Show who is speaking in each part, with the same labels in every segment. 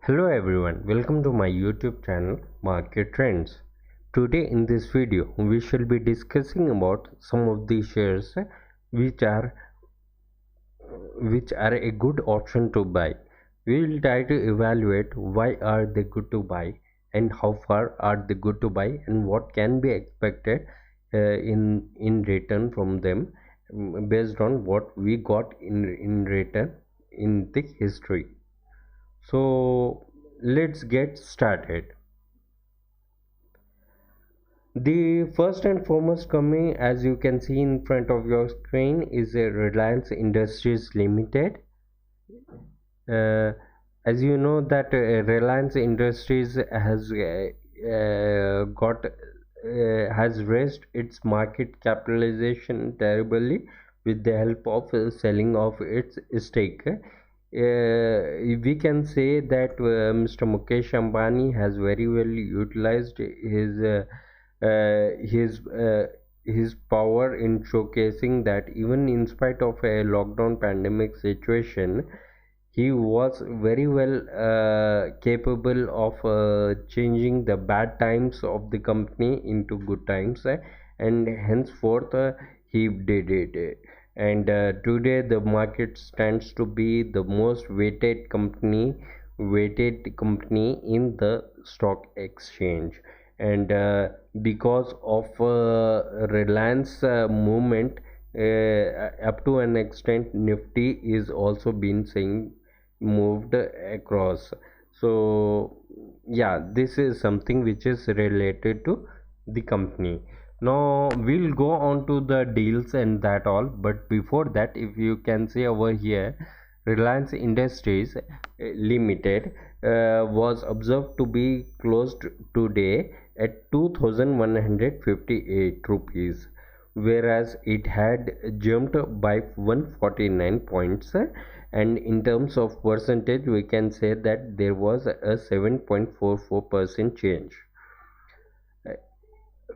Speaker 1: Hello everyone, welcome to my YouTube channel Market Trends. Today in this video we shall be discussing about some of the shares which are a good option to buy. We will try to evaluate why are they good to buy and how far are they good to buy and what can be expected in return from them, based on what we got in return in the history. So let's get started. The first and foremost company, as you can see in front of your screen, is a Reliance Industries Limited. Uh, as you know that Reliance Industries has raised its market capitalization terribly with the help of selling of its stake. We can say that Mr. Mukesh Ambani has very well utilized his power in showcasing that even in spite of a lockdown pandemic situation, he was very well capable of changing the bad times of the company into good times, and henceforth he did it. And today the market stands to be the most weighted company in the stock exchange. And because of Reliance movement, up to an extent Nifty is also been saying moved across. So yeah, this is something which is related to the company. Now we'll go on to the deals and that all, but before that, if you can see over here, Reliance Industries Limited was observed to be closed today at 2158 rupees, whereas it had jumped by 149 points. And in terms of percentage, we can say that there was a 7.44% change.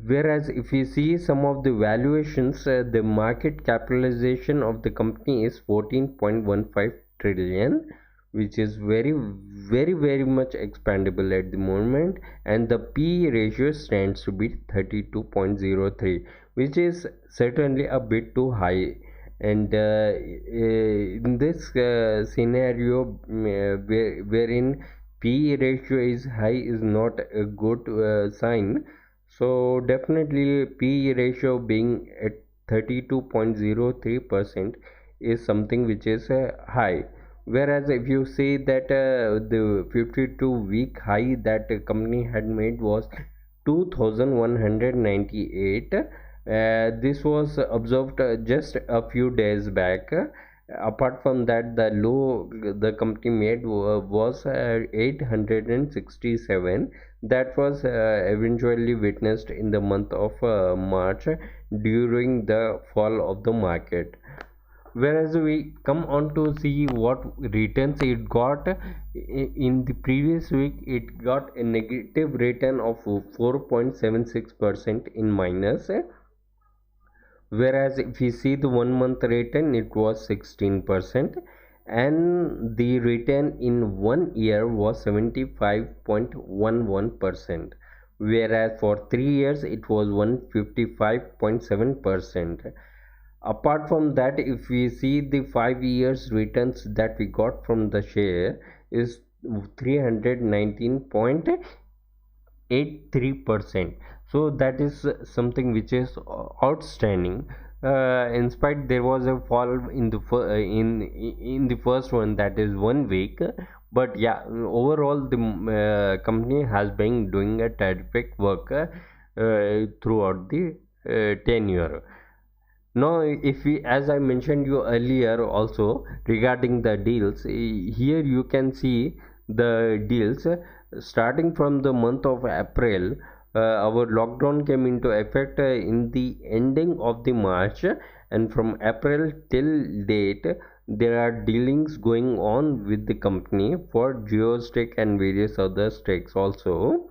Speaker 1: Whereas if we see some of the valuations, the market capitalization of the company is 14.15 trillion, which is very much expandable at the moment, and the P ratio stands to be 32.03, which is certainly a bit too high. And in this scenario, wherein P ratio is high is not a good sign. So definitely P ratio being at 32.03% is something which is high. Whereas if you see that the 52-week high that the company had made was 2198, this was observed just a few days back. Apart from that, the low the company made was 867. That was eventually witnessed in the month of March during the fall of the market. Whereas we come on to see what returns it got in the previous week, it got a negative return of 4.76% in minus. Whereas if we see the 1 month return, it was 16%, and the return in 1 year was 75.11%, whereas for 3 years it was 155.7%. Apart from that, if we see the 5 years returns that we got from the share is 319.83%. So that is something which is outstanding. In spite there was a fall in the in the first one, that is 1 week, but yeah, overall the company has been doing a terrific work throughout the tenure. Now, if we, as I mentioned you earlier also regarding the deals, here you can see the deals starting from the month of April. Our lockdown came into effect in the ending of the March, and from April till date, there are dealings going on with the company for Jio stake and various other stakes also.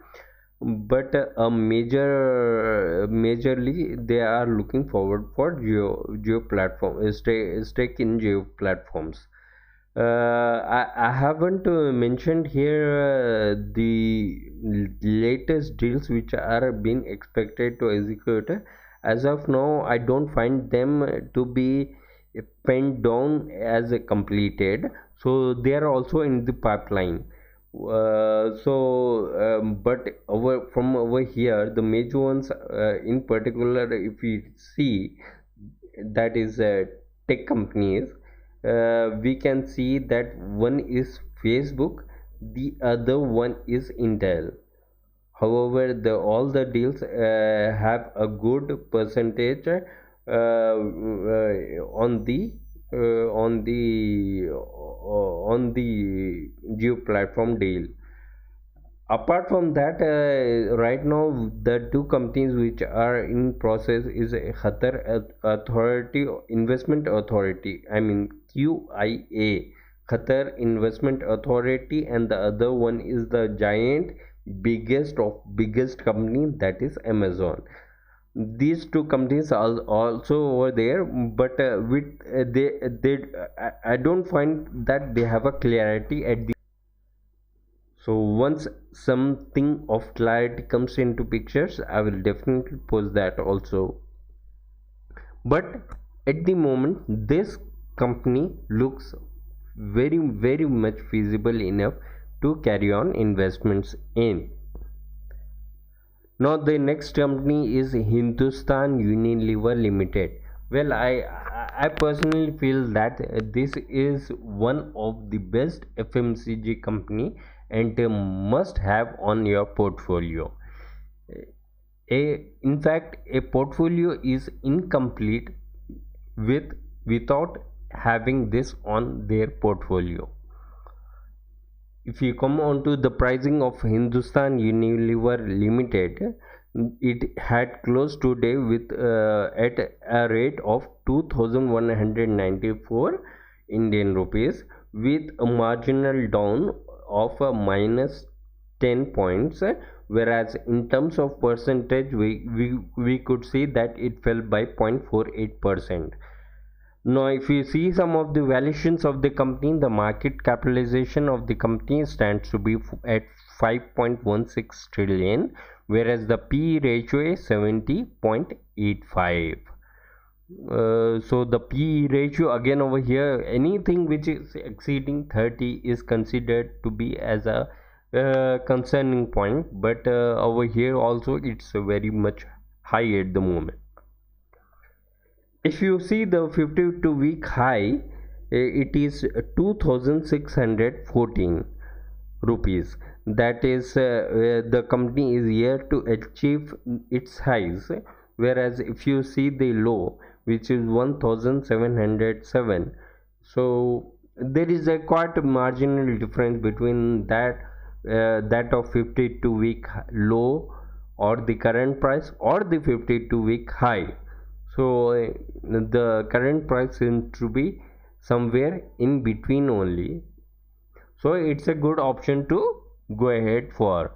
Speaker 1: But majorly they are looking forward for geo platform stake in geo platforms. I haven't mentioned here the latest deals which are being expected to execute. As of now, I don't find them to be penned down as completed. So they are also in the pipeline. But over here, the major ones in particular, if we see, that is tech companies, we can see that one is Facebook, the other one is Intel. However, all the deals have a good percentage on the Geo platform deal. Apart from that, right now the two companies which are in process is a Qatar Authority Investment Authority, I mean QIA, Qatar Investment Authority, and the other one is the giant biggest company, that is Amazon. These two companies are also over there, but with they I don't find that they have a clarity at the. So once something of clarity comes into pictures, I will definitely post that also. But at the moment, this company looks very much feasible enough to carry on investments in. Now the next company is Hindustan Unilever Limited. Well, I personally feel that this is one of the best FMCG company and must have on your portfolio. In fact, a portfolio is incomplete without having this on their portfolio. If you come on to the pricing of Hindustan Unilever Limited, it had closed today with at a rate of 2194 Indian rupees, with a marginal down of a minus 10 points, whereas in terms of percentage we could see that it fell by 0.48%. Now, if you see some of the valuations of the company, the market capitalization of the company stands to be at 5.16 trillion, whereas the P ratio is 70.85. So the P ratio again over here, anything which is exceeding 30 is considered to be as a concerning point, but over here also it's very much high at the moment. If you see the 52-week high, it is 2614 rupees. That is the company is here to achieve its highs, whereas if you see the low, which is 1707, so there is a quite marginal difference between that of 52-week low or the current price or the 52-week high. So the current price seems to be somewhere in between only, so it's a good option to go ahead for.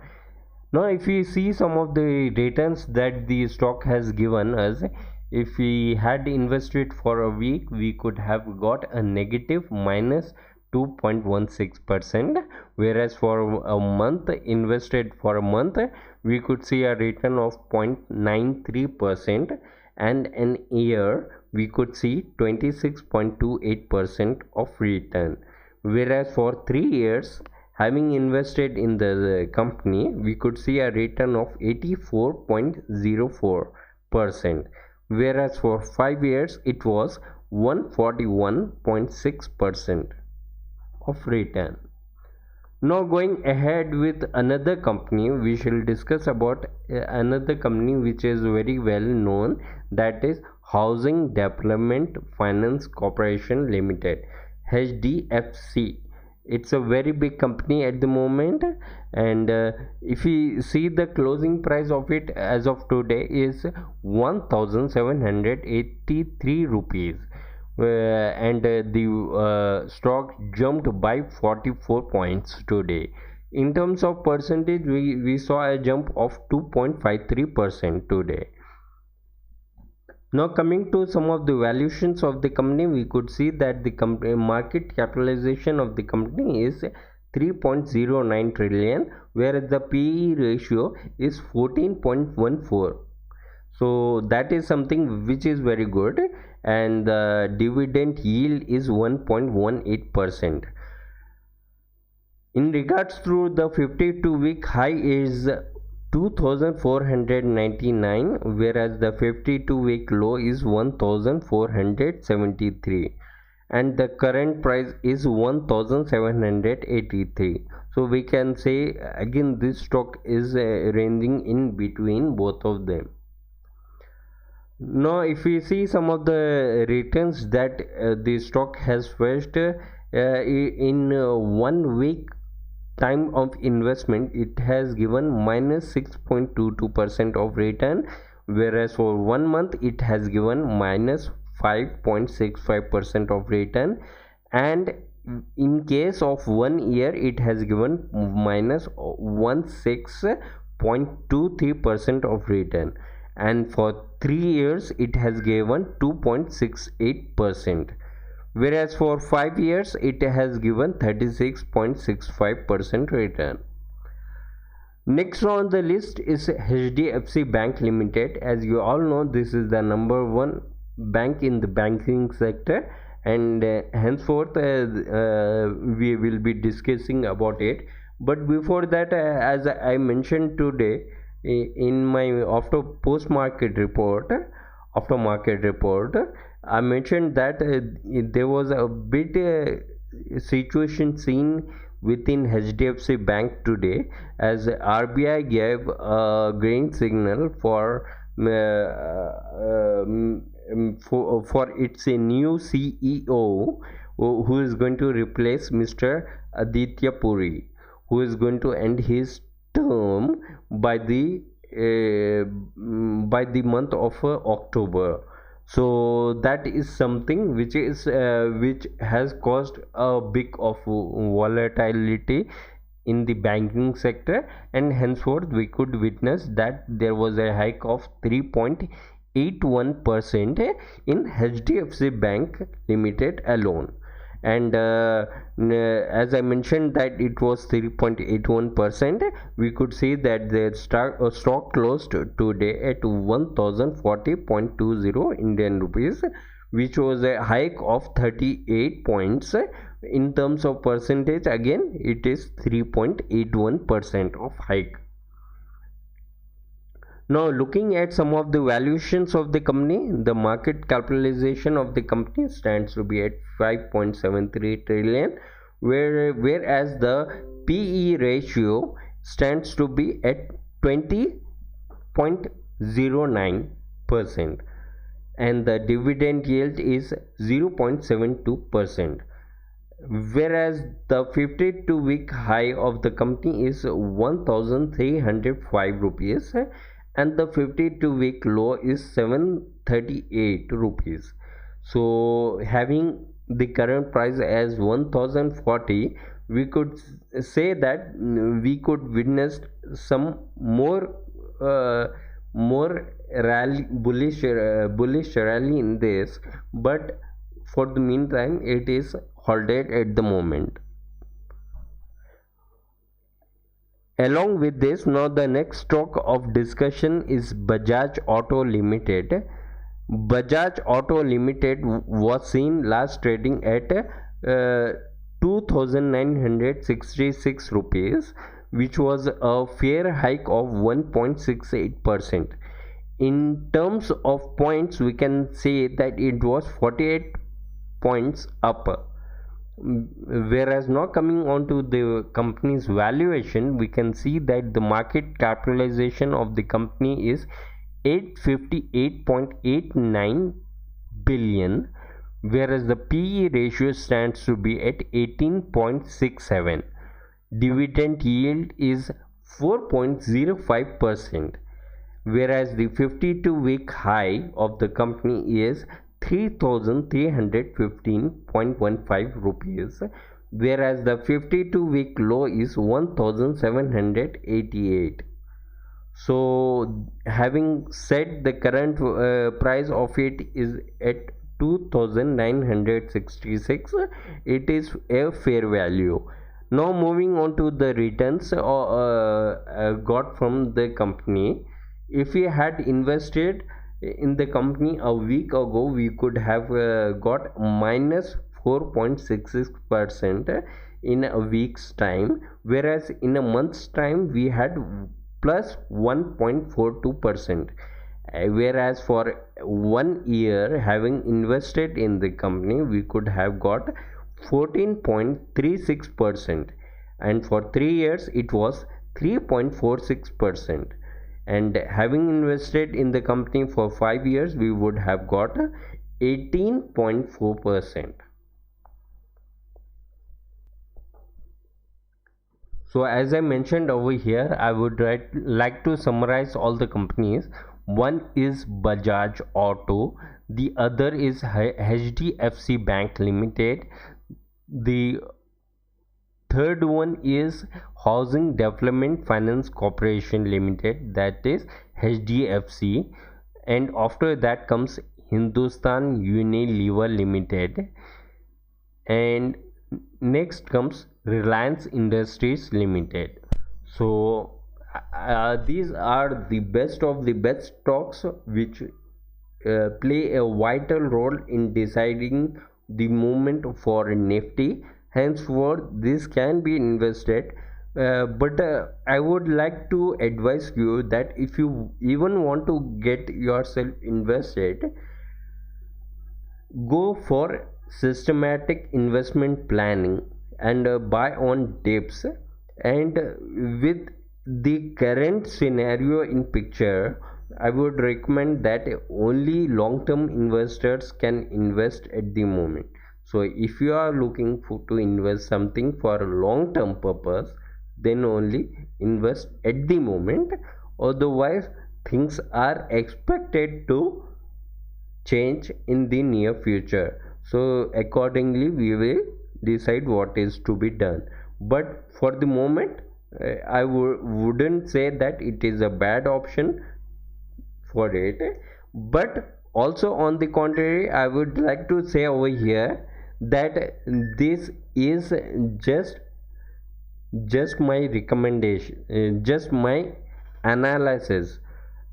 Speaker 1: Now if we see some of the returns that the stock has given us, if we had invested for a week, we could have got a negative minus 2.16%, whereas for a month, invested for a month, we could see a return of 0.93%, and an year we could see 26.28% of return, whereas for 3 years, having invested in the company, we could see a return of 84.04%, whereas for 5 years it was 141.6% of return. Now going ahead with another company, we shall discuss about another company which is very well known, that is Housing Development Finance Corporation Limited, HDFC. It's a very big company at the moment, and if we see the closing price of it as of today is 1783 rupees, and the stock jumped by 44 points today. In terms of percentage, we saw a jump of 2.53% today. Now coming to some of the valuations of the company, we could see that the company market capitalization of the company is 3.09 trillion, whereas the PE ratio is 14.14. So that is something which is very good, and the dividend yield is 1.18%. In regards to the 52-week high is 2499, whereas the 52-week low is 1473, and the current price is 1783. So we can say again this stock is ranging in between both of them. Now if we see some of the returns that the stock has fetched in 1 week time of investment, it has given minus 6.22% of return, whereas for 1 month it has given minus 5.65% of return, and in case of 1 year it has given minus 16.23% of return, and for 3 years it has given 2.68%, whereas for 5 years it has given 36.65% return. Next on the list is HDFC Bank Limited. As you all know, this is the number one bank in the banking sector, and henceforth we will be discussing about it. But before that, as I mentioned today in my aftermarket report, I mentioned that there was a bit situation seen within HDFC Bank today, as RBI gave a green signal for its new CEO who is going to replace Mr. Aditya Puri, who is going to end his term by the month of October. So that is something which has caused a big of volatility in the banking sector, and henceforth we could witness that there was a hike of 3.81% in HDFC Bank Limited alone. And as I mentioned that it was 3.81%, we could see that the stock closed today at 1040.20 Indian rupees, which was a hike of 38 points. In terms of percentage, again it is 3.81% of hike. Now looking at some of the valuations of the company, the market capitalization of the company stands to be at 5.73 trillion, whereas the PE ratio stands to be at 20.09%, and the dividend yield is 0.72%, whereas the 52-week high of the company is 1305 rupees, and the 52-week low is 738 rupees. So having the current price as 1040, we could say that we could witness some more rally, bullish rally in this, but for the meantime it is halted at the moment. Along with this, now the next stock of discussion is Bajaj Auto Limited. Bajaj Auto Limited was seen last trading at 2966 rupees, which was a fair hike of 1.68%. In terms of points, we can say that it was 48 points up. Whereas now coming on to the company's valuation, we can see that the market capitalization of the company is 858.89 billion, whereas the PE ratio stands to be at 18.67. Dividend yield is 4.05%, whereas the 52-week high of the company is 3315.15 rupees, whereas the 52-week low is 1788. So having said, the current price of it is at 2966. It is a fair value. Now moving on to the returns got from the company. If we had invested in the company a week ago, we could have got minus 4.66% in a week's time, whereas in a month's time we had plus 1.42%. Whereas for 1 year, having invested in the company, we could have got 14.36%, and for 3 years it was 3.46%, and having invested in the company for 5 years, we would have got 18.4%. So as I mentioned over here, I would like to summarize all the companies. One is Bajaj Auto, the other is HDFC Bank Limited, the third one is Housing Development Finance Corporation Limited, that is HDFC, and after that comes Hindustan Unilever Limited, and next comes Reliance Industries Limited. So these are the best of the best stocks which play a vital role in deciding the movement for Nifty. Henceforth, this can be invested. But I would like to advise you that if you even want to get yourself invested, go for systematic investment planning and buy on dips. And with the current scenario in picture, I would recommend that only long term investors can invest at the moment. So if you are looking to invest something for a long term purpose, then only invest at the moment. Otherwise, things are expected to change in the near future. So accordingly we will decide what is to be done. But for the moment, I wouldn't say that it is a bad option for it. But also on the contrary, I would like to say over here that this is just my recommendation, just my analysis.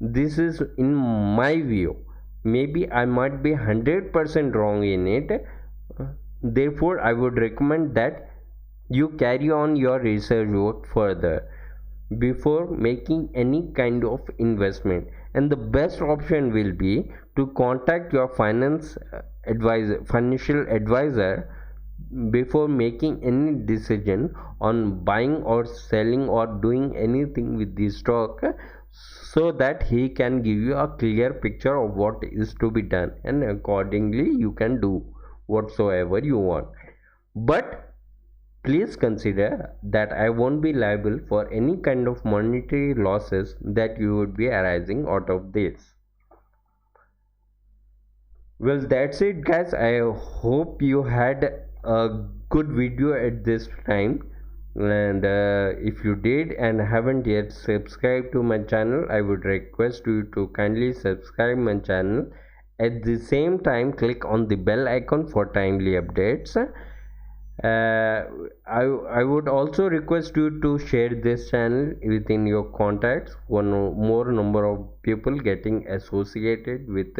Speaker 1: This is in my view. Maybe I might be 100% wrong in it. Therefore I would recommend that you carry on your research work further before making any kind of investment. And the best option will be to contact your financial advisor before making any decision on buying or selling or doing anything with the stock, so that he can give you a clear picture of what is to be done, and accordingly you can do whatsoever you want. But please consider that I won't be liable for any kind of monetary losses that you would be arising out of this. Well, that's it guys. I hope you had a good video at this time, and if you did and haven't yet subscribed to my channel, I would request you to kindly subscribe my channel. At the same time, click on the bell icon for timely updates. I would also request you to share this channel within your contacts for more number of people getting associated with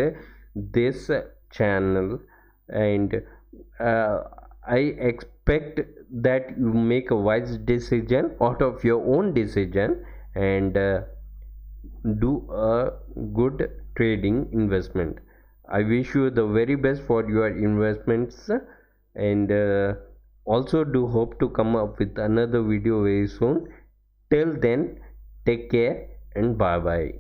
Speaker 1: this channel. And I expect that you make a wise decision out of your own decision, and do a good trading investment. I wish you the very best for your investments, and also do hope to come up with another video very soon. Till then, take care and bye bye.